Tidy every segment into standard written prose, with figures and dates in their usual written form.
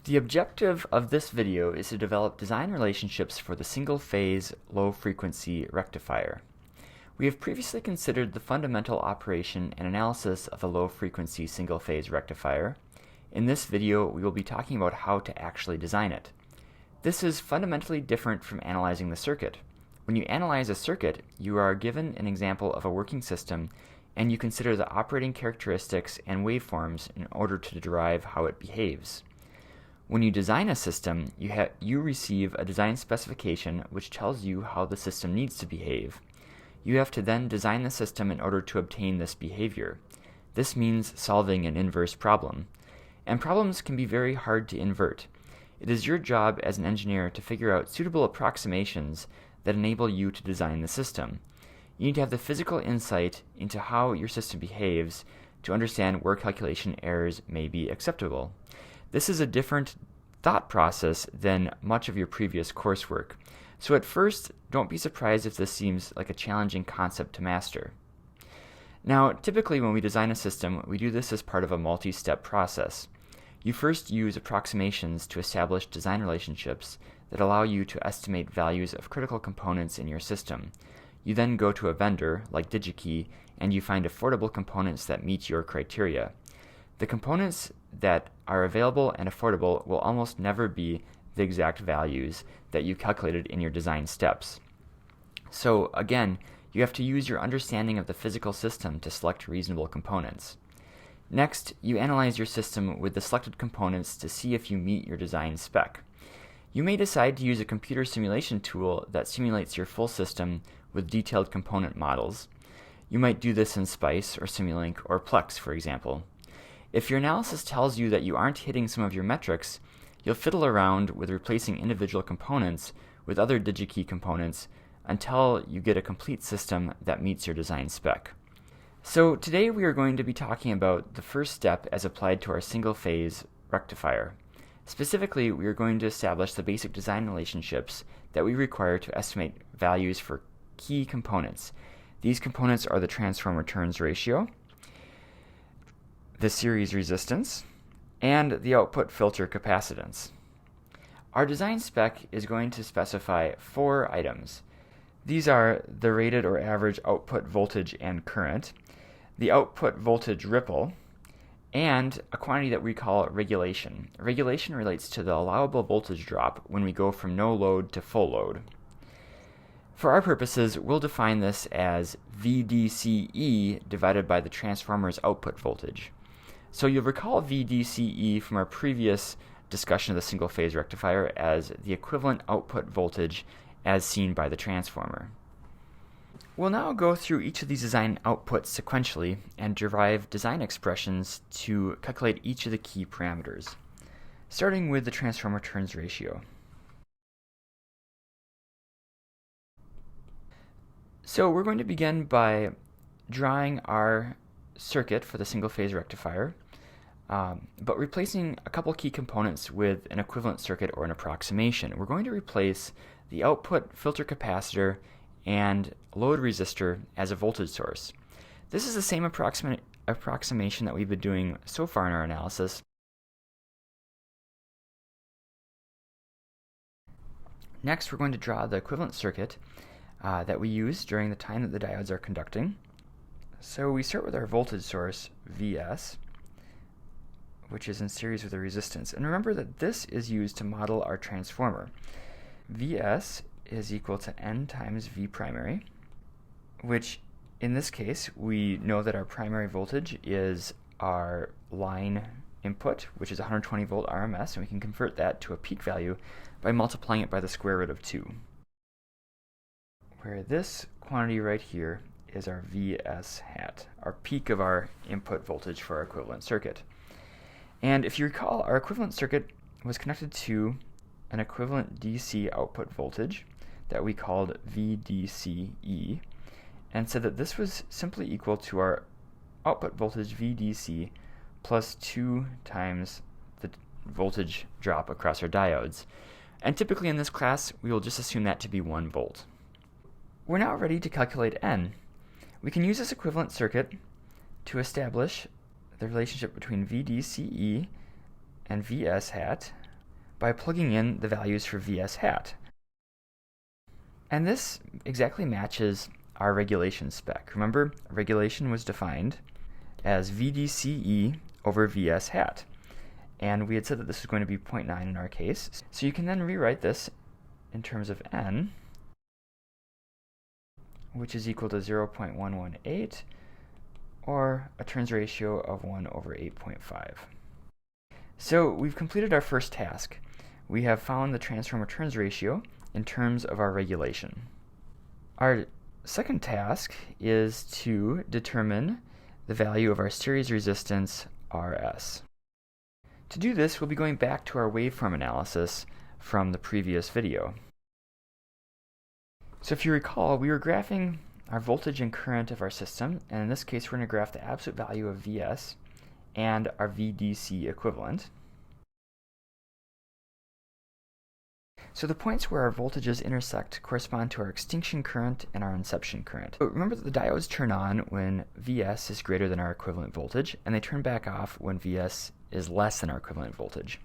The objective of this video is to develop design relationships for the single-phase, low-frequency rectifier. We have previously considered the fundamental operation and analysis of a low-frequency single-phase rectifier. In this video, we will be talking about how to actually design it. This is fundamentally different from analyzing the circuit. When you analyze a circuit, you are given an example of a working system, and you consider the operating characteristics and waveforms in order to derive how it behaves. When you design a system, you receive a design specification which tells you how the system needs to behave. You have to then design the system in order to obtain this behavior. This means solving an inverse problem. And problems can be very hard to invert. It is your job as an engineer to figure out suitable approximations that enable you to design the system. You need to have the physical insight into how your system behaves to understand where calculation errors may be acceptable. This is a different thought process than much of your previous coursework. So at first, don't be surprised if this seems like a challenging concept to master. Now, typically when we design a system, we do this as part of a multi-step process. You first use approximations to establish design relationships that allow you to estimate values of critical components in your system. You then go to a vendor, like DigiKey, and you find affordable components that meet your criteria. The components that are available and affordable will almost never be the exact values that you calculated in your design steps. So again, you have to use your understanding of the physical system to select reasonable components. Next, you analyze your system with the selected components to see if you meet your design spec. You may decide to use a computer simulation tool that simulates your full system with detailed component models. You might do this in Spice or Simulink or Plex, for example. If your analysis tells you that you aren't hitting some of your metrics, you'll fiddle around with replacing individual components with other DigiKey components until you get a complete system that meets your design spec. So today we are going to be talking about the first step as applied to our single-phase rectifier. Specifically, we are going to establish the basic design relationships that we require to estimate values for key components. These components are the transformer turns ratio, the series resistance, and the output filter capacitance. Our design spec is going to specify 4 items. These are the rated or average output voltage and current, the output voltage ripple, and a quantity that we call regulation. Regulation relates to the allowable voltage drop when we go from no load to full load. For our purposes, we'll define this as VDCE divided by the transformer's output voltage. So you'll recall VDCE from our previous discussion of the single-phase rectifier as the equivalent output voltage as seen by the transformer. We'll now go through each of these design outputs sequentially and derive design expressions to calculate each of the key parameters, starting with the transformer turns ratio. So we're going to begin by drawing our circuit for the single-phase rectifier, but replacing a couple key components with an equivalent circuit or an approximation. We're going to replace the output filter capacitor and load resistor as a voltage source. This is the same approximation that we've been doing so far in our analysis. Next, we're going to draw the equivalent circuit that we use during the time that the diodes are conducting. So we start with our voltage source, Vs, which is in series with the resistance. And remember that this is used to model our transformer. Vs is equal to N times V primary, which in this case, we know that our primary voltage is our line input, which is 120 volt RMS, and we can convert that to a peak value by multiplying it by the square root of 2, where this quantity right here is our Vs hat, our peak of our input voltage for our equivalent circuit. And if you recall, our equivalent circuit was connected to an equivalent DC output voltage that we called VDCE, and said that this was simply equal to our output voltage VDC plus 2 times the voltage drop across our diodes. And typically in this class, we will just assume that to be 1 volt. We're now ready to calculate N. We can use this equivalent circuit to establish the relationship between VDCE and Vs hat by plugging in the values for Vs hat. And this exactly matches our regulation spec. Remember, regulation was defined as VDCE over Vs hat. And we had said that this is going to be 0.9 in our case. So you can then rewrite this in terms of n, which is equal to 0.118, or a turns ratio of 1 over 8.5. So we've completed our first task. We have found the transformer turns ratio in terms of our regulation. Our second task is to determine the value of our series resistance Rs. To do this, we'll be going back to our waveform analysis from the previous video. So if you recall, we were graphing our voltage and current of our system, and in this case we're going to graph the absolute value of Vs and our VDC equivalent. So the points where our voltages intersect correspond to our extinction current and our inception current. But remember that the diodes turn on when Vs is greater than our equivalent voltage, and they turn back off when Vs is less than our equivalent voltage.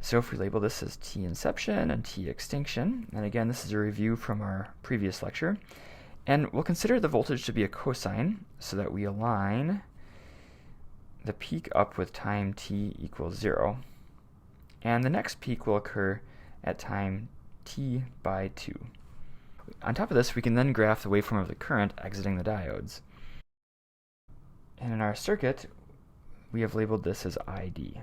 So if we label this as T inception and T extinction, and again this is a review from our previous lecture, and we'll consider the voltage to be a cosine so that we align the peak up with time t equals 0. And the next peak will occur at time t by 2. On top of this, we can then graph the waveform of the current exiting the diodes. And in our circuit, we have labeled this as ID.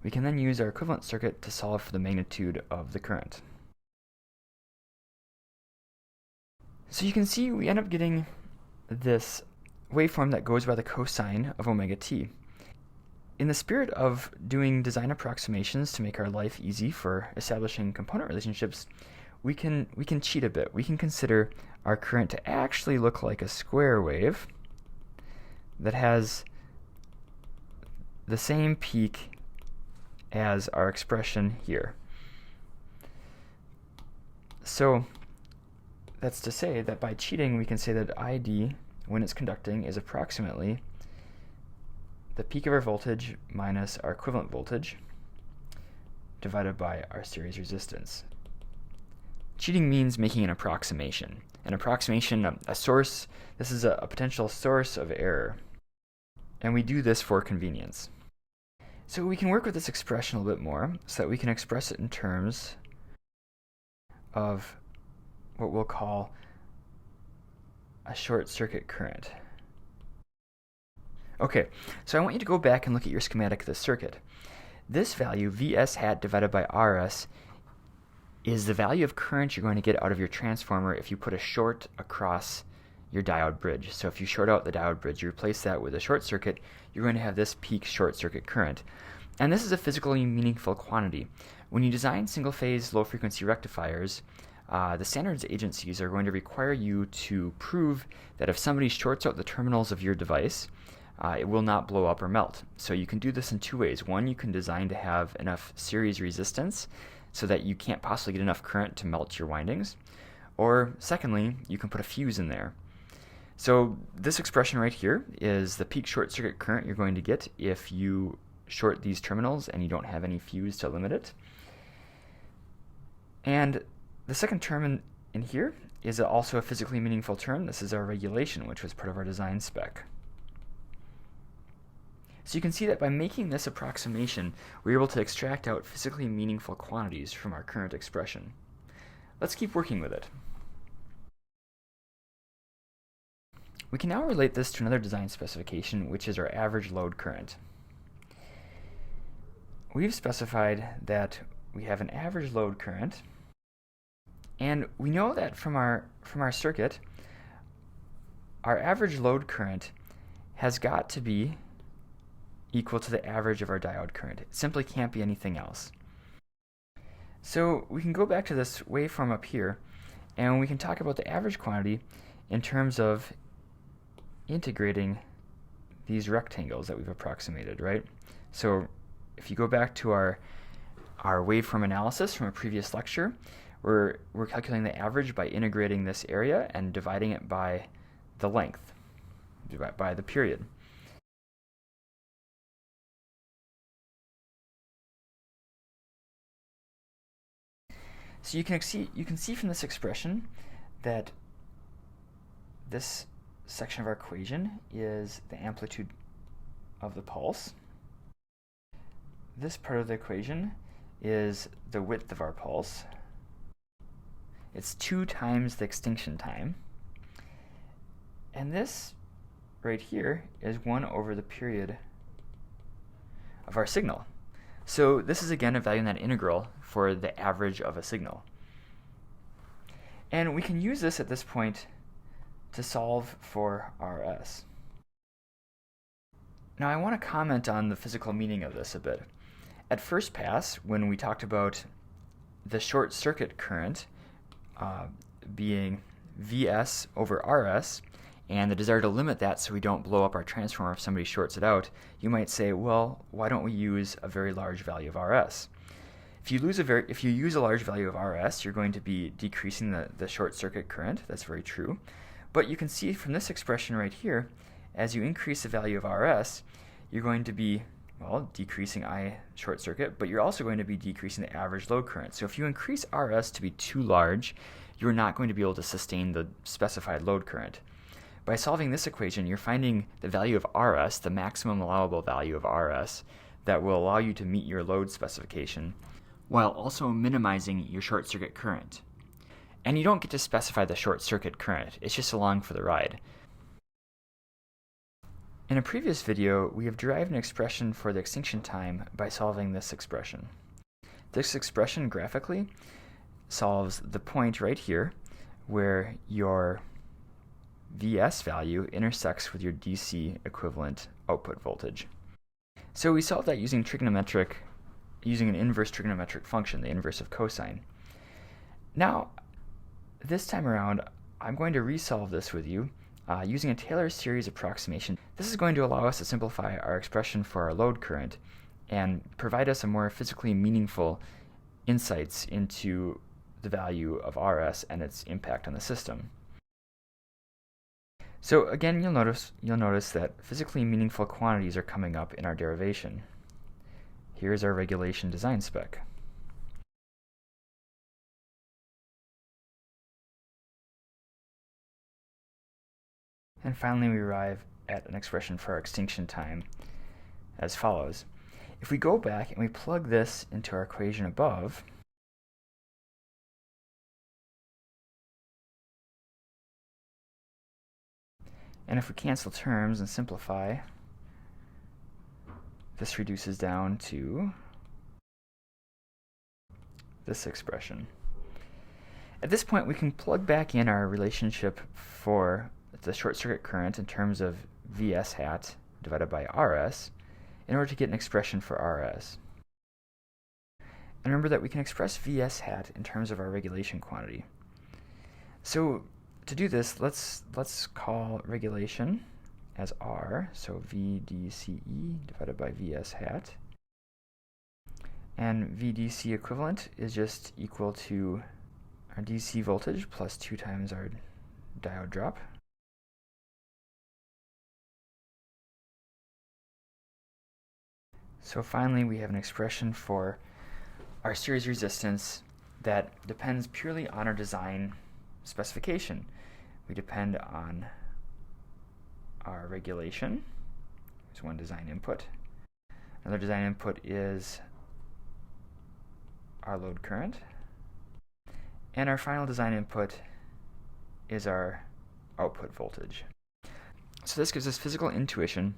We can then use our equivalent circuit to solve for the magnitude of the current. So you can see we end up getting this waveform that goes by the cosine of omega t. In the spirit of doing design approximations to make our life easy for establishing component relationships, we can cheat a bit. We can consider our current to actually look like a square wave that has the same peak as our expression here. So that's to say that by cheating, we can say that ID, when it's conducting, is approximately the peak of our voltage minus our equivalent voltage divided by our series resistance. Cheating means making an approximation. An approximation, a source, this is a potential source of error. And we do this for convenience. So we can work with this expression a little bit more so that we can express it in terms of what we'll call a short circuit current. Okay, so I want you to go back and look at your schematic of the circuit. This value, Vs hat divided by Rs, is the value of current you're going to get out of your transformer if you put a short across your diode bridge. So if you short out the diode bridge, you replace that with a short circuit, you're going to have this peak short circuit current. And this is a physically meaningful quantity. When you design single-phase low-frequency rectifiers, the standards agencies are going to require you to prove that if somebody shorts out the terminals of your device, it will not blow up or melt. So you can do this in two ways. One, you can design to have enough series resistance so that you can't possibly get enough current to melt your windings. Or secondly, you can put a fuse in there. So this expression right here is the peak short circuit current you're going to get if you short these terminals and you don't have any fuse to limit it. And the second term in here is also a physically meaningful term. This is our regulation, which was part of our design spec. So you can see that by making this approximation, we're able to extract out physically meaningful quantities from our current expression. Let's keep working with it. We can now relate this to another design specification, which is our average load current. We've specified that we have an average load current, and we know that from our circuit, our average load current has got to be equal to the average of our diode current. It simply can't be anything else. So we can go back to this waveform up here, and we can talk about the average quantity in terms of integrating these rectangles that we've approximated, right? So if you go back to our waveform analysis from a previous lecture, we're calculating the average by integrating this area and dividing it by the length, by the period. So you can see from this expression that this section of our equation is the amplitude of the pulse. This part of the equation is the width of our pulse. It's 2 times the extinction time. And this right here is 1 over the period of our signal. So this is again a value in that integral for the average of a signal. And we can use this at this point to solve for Rs. Now I want to comment on the physical meaning of this a bit. At first pass, when we talked about the short circuit current being Vs over Rs, and the desire to limit that so we don't blow up our transformer if somebody shorts it out, you might say, well, why don't we use a very large value of Rs? If you use a large value of Rs, you're going to be decreasing the short circuit current. That's very true. But you can see from this expression right here, as you increase the value of Rs, you're going to be, well, decreasing I short circuit, but you're also going to be decreasing the average load current. So if you increase Rs to be too large, you're not going to be able to sustain the specified load current. By solving this equation, you're finding the value of Rs, the maximum allowable value of Rs, that will allow you to meet your load specification, while also minimizing your short circuit current. And you don't get to specify the short circuit current, it's just along for the ride. In a previous video, we have derived an expression for the extinction time by solving this expression. This expression graphically solves the point right here where your Vs value intersects with your DC equivalent output voltage. So we solved that using an inverse trigonometric function, the inverse of cosine. Now, this time around, I'm going to resolve this with you using a Taylor series approximation. This is going to allow us to simplify our expression for our load current and provide us a more physically meaningful insights into the value of Rs and its impact on the system. So again, you'll notice that physically meaningful quantities are coming up in our derivation. Here's our regulation design spec. And finally, we arrive at an expression for our extinction time as follows. If we go back and we plug this into our equation above, and if we cancel terms and simplify, this reduces down to this expression. At this point, we can plug back in our relationship for the short circuit current in terms of Vs hat divided by Rs in order to get an expression for Rs. And remember that we can express Vs hat in terms of our regulation quantity. So to do this, let's call regulation as R, so VDCE divided by Vs hat. And VDC equivalent is just equal to our DC voltage plus 2 times our diode drop. So finally, we have an expression for our series resistance that depends purely on our design specification. We depend on our regulation. There's one design input. Another design input is our load current. And our final design input is our output voltage. So this gives us physical intuition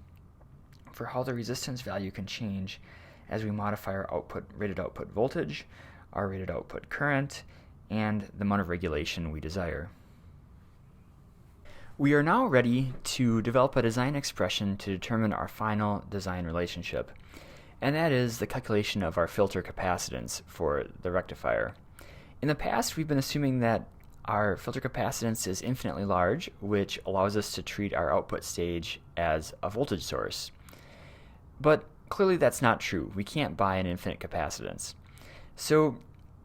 for how the resistance value can change as we modify our rated output voltage, our rated output current, and the amount of regulation we desire. We are now ready to develop a design expression to determine our final design relationship, and that is the calculation of our filter capacitance for the rectifier. In the past, we've been assuming that our filter capacitance is infinitely large, which allows us to treat our output stage as a voltage source. But clearly that's not true. We can't buy an infinite capacitance. So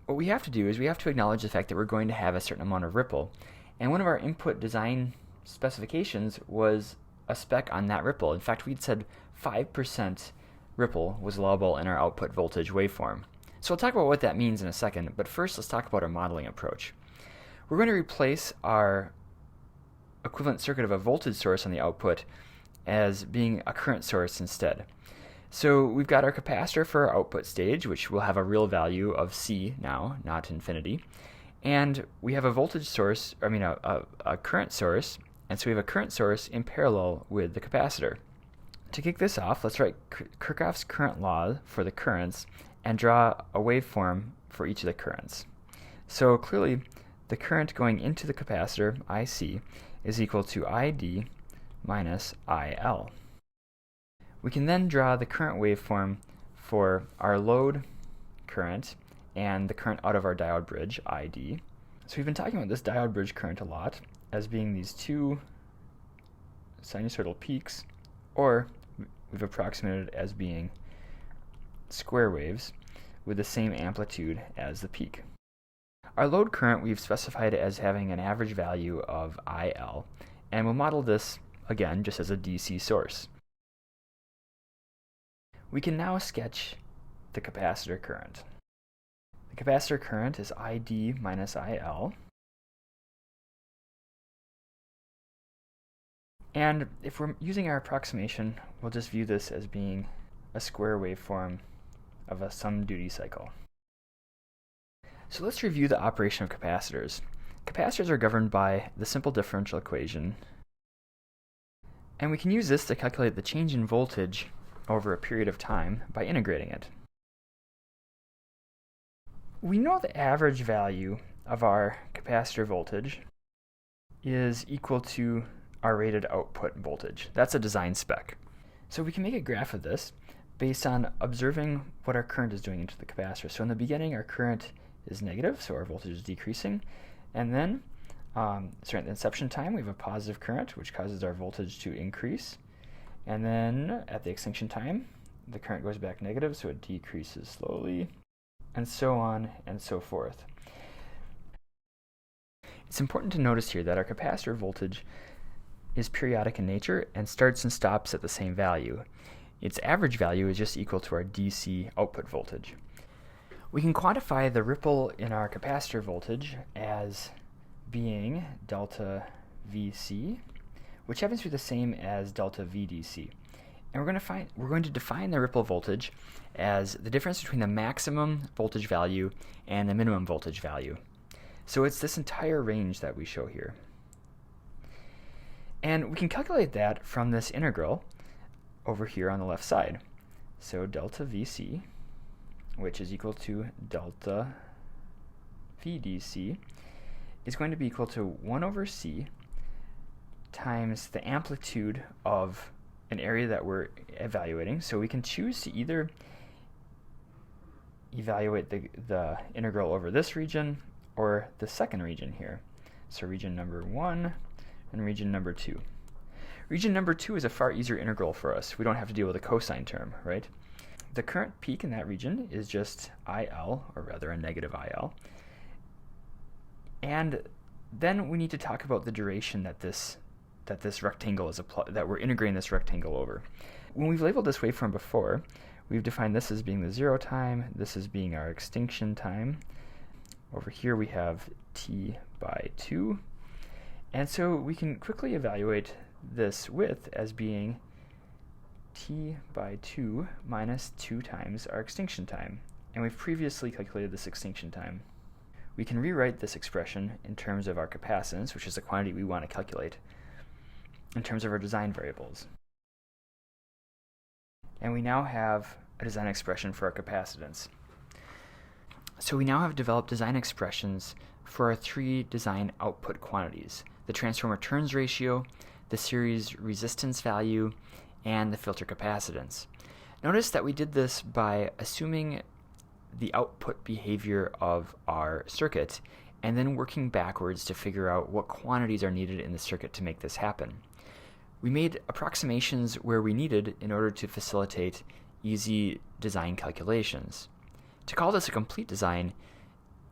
what we have to do is we have to acknowledge the fact that we're going to have a certain amount of ripple. And one of our input design specifications was a spec on that ripple. In fact, we'd said 5% ripple was allowable in our output voltage waveform. So I'll talk about what that means in a second, but first let's talk about our modeling approach. We're going to replace our equivalent circuit of a voltage source on the output as being a current source instead. So we've got our capacitor for our output stage, which will have a real value of C now, not infinity. And we have a voltage source, a current source, and so we have a current source in parallel with the capacitor. To kick this off, let's write Kirchhoff's current law for the currents and draw a waveform for each of the currents. So clearly, the current going into the capacitor, IC, is equal to ID minus IL. We can then draw the current waveform for our load current and the current out of our diode bridge, ID. So we've been talking about this diode bridge current a lot as being these two sinusoidal peaks, or we've approximated it as being square waves with the same amplitude as the peak. Our load current we've specified as having an average value of IL, and we'll model this again just as a DC source. We can now sketch the capacitor current. The capacitor current is ID minus IL. And if we're using our approximation, we'll just view this as being a square waveform of a sum duty cycle. So let's review the operation of capacitors. Capacitors are governed by the simple differential equation, and we can use this to calculate the change in voltage over a period of time by integrating it. We know the average value of our capacitor voltage is equal to our rated output voltage. That's a design spec. So we can make a graph of this based on observing what our current is doing into the capacitor. So in the beginning, our current is negative, so our voltage is decreasing. And then, at the inception time, we have a positive current, which causes our voltage to increase. And then at the extinction time, the current goes back negative, so it decreases slowly, and so on and so forth. It's important to notice here that our capacitor voltage is periodic in nature and starts and stops at the same value. Its average value is just equal to our DC output voltage. We can quantify the ripple in our capacitor voltage as being delta VC, which happens to be the same as delta VDC. And we're going to define the ripple voltage as the difference between the maximum voltage value and the minimum voltage value. So it's this entire range that we show here. And we can calculate that from this integral over here on the left side. So delta VC, which is equal to delta VDC, is going to be equal to 1 over C times the amplitude of an area that we're evaluating. So we can choose to either evaluate the integral over this region or the second region here. So region number 1 and region number 2. Region number 2 is a far easier integral for us. We don't have to deal with a cosine term, right? The current peak in that region is just IL, or rather a negative IL. And then we need to talk about the duration that this rectangle is that we're integrating this rectangle over. When we've labeled this waveform before, we've defined this as being the 0 time, this as being our extinction time. Over here we have t by 2. And so we can quickly evaluate this width as being t by 2 minus 2 times our extinction time. And we've previously calculated this extinction time. We can rewrite this expression in terms of our capacitance, which is the quantity we want to calculate, in terms of our design variables. And we now have a design expression for our capacitance. So we now have developed design expressions for our 3 design output quantities: the transformer turns ratio, the series resistance value, and the filter capacitance. Notice that we did this by assuming the output behavior of our circuit and then working backwards to figure out what quantities are needed in the circuit to make this happen. We made approximations where we needed in order to facilitate easy design calculations. To call this a complete design,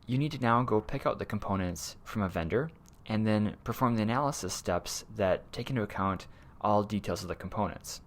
you need to now go pick out the components from a vendor and then perform the analysis steps that take into account all details of the components.